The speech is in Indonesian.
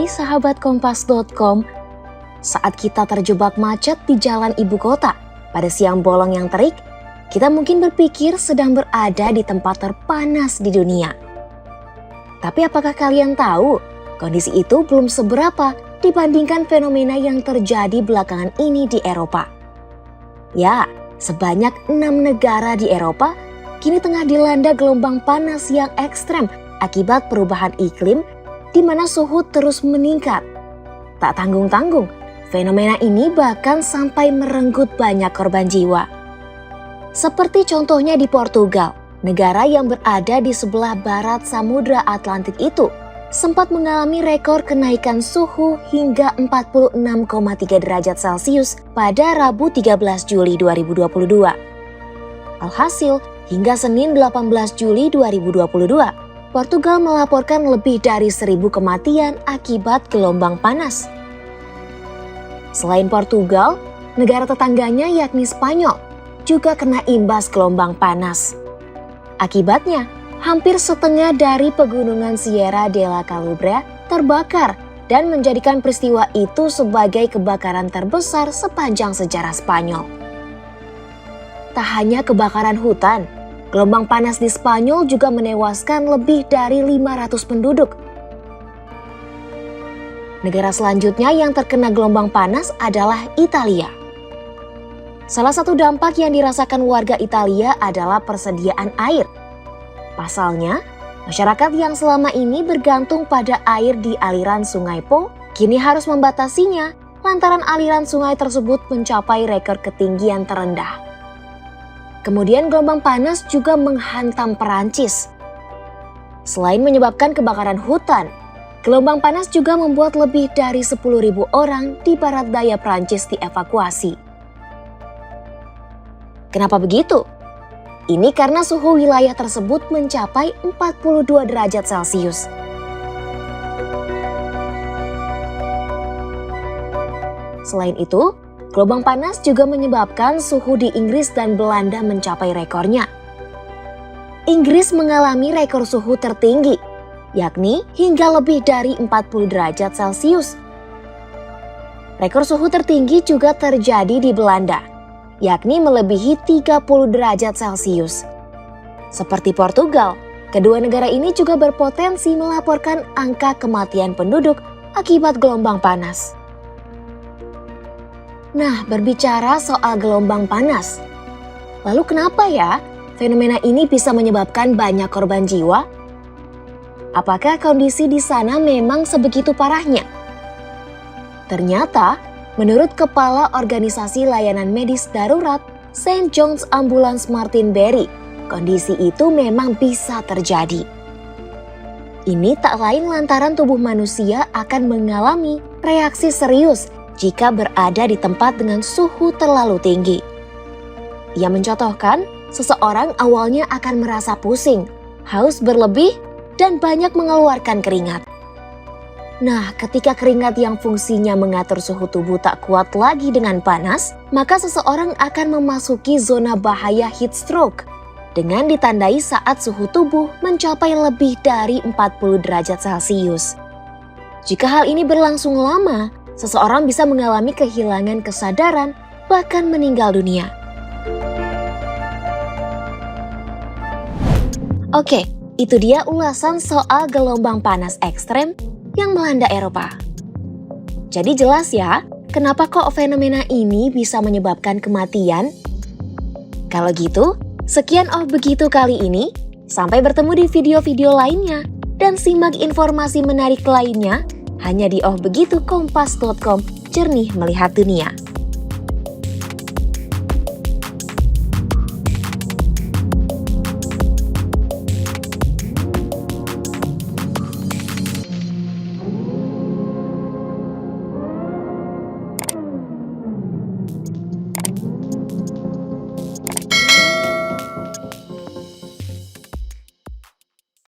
Hai sahabat Kompas.com, saat kita terjebak macet di jalan ibu kota pada siang bolong yang terik, kita mungkin berpikir sedang berada di tempat terpanas di dunia. Tapi apakah kalian tahu, kondisi itu belum seberapa dibandingkan fenomena yang terjadi belakangan ini di Eropa. Ya, sebanyak 6 negara di Eropa kini tengah dilanda gelombang panas yang ekstrem akibat perubahan iklim di mana suhu terus meningkat. Tak tanggung-tanggung, fenomena ini bahkan sampai merenggut banyak korban jiwa. Seperti contohnya di Portugal, negara yang berada di sebelah barat Samudra Atlantik itu sempat mengalami rekor kenaikan suhu hingga 46,3 derajat Celcius pada Rabu 13 Juli 2022. Alhasil, hingga Senin 18 Juli 2022, Portugal melaporkan lebih dari 1.000 kematian akibat gelombang panas. Selain Portugal, negara tetangganya yakni Spanyol juga kena imbas gelombang panas. Akibatnya, hampir setengah dari pegunungan Sierra de la Calabria terbakar dan menjadikan peristiwa itu sebagai kebakaran terbesar sepanjang sejarah Spanyol. Tak hanya kebakaran hutan, gelombang panas di Spanyol juga menewaskan lebih dari 500 penduduk. Negara selanjutnya yang terkena gelombang panas adalah Italia. Salah satu dampak yang dirasakan warga Italia adalah persediaan air. Pasalnya, masyarakat yang selama ini bergantung pada air di aliran Sungai Po kini harus membatasinya lantaran aliran sungai tersebut mencapai rekor ketinggian terendah. Kemudian gelombang panas juga menghantam Perancis. Selain menyebabkan kebakaran hutan, gelombang panas juga membuat lebih dari 10.000 orang di barat daya Perancis dievakuasi. Kenapa begitu? Ini karena suhu wilayah tersebut mencapai 42 derajat Celcius. Selain itu, gelombang panas juga menyebabkan suhu di Inggris dan Belanda mencapai rekornya. Inggris mengalami rekor suhu tertinggi, yakni hingga lebih dari 40 derajat Celcius. Rekor suhu tertinggi juga terjadi di Belanda, yakni melebihi 30 derajat Celcius. Seperti Portugal, kedua negara ini juga berpotensi melaporkan angka kematian penduduk akibat gelombang panas. Nah, berbicara soal gelombang panas, lalu kenapa ya fenomena ini bisa menyebabkan banyak korban jiwa? Apakah kondisi di sana memang sebegitu parahnya? Ternyata, menurut Kepala Organisasi Layanan Medis Darurat St. John's Ambulance Martin Berry, kondisi itu memang bisa terjadi. Ini tak lain lantaran tubuh manusia akan mengalami reaksi serius jika berada di tempat dengan suhu terlalu tinggi. Ia mencontohkan, seseorang awalnya akan merasa pusing, haus berlebih, dan banyak mengeluarkan keringat. Nah, ketika keringat yang fungsinya mengatur suhu tubuh tak kuat lagi dengan panas, maka seseorang akan memasuki zona bahaya heat stroke dengan ditandai saat suhu tubuh mencapai lebih dari 40 derajat Celcius. Jika hal ini berlangsung lama, seseorang bisa mengalami kehilangan kesadaran, bahkan meninggal dunia. Oke, itu dia ulasan soal gelombang panas ekstrem yang melanda Eropa. Jadi jelas ya, kenapa kok fenomena ini bisa menyebabkan kematian? Kalau gitu, sekian Oh Begitu kali ini. Sampai bertemu di video-video lainnya. Dan simak informasi menarik lainnya hanya di Oh Begitu Kompas.com, jernih melihat dunia.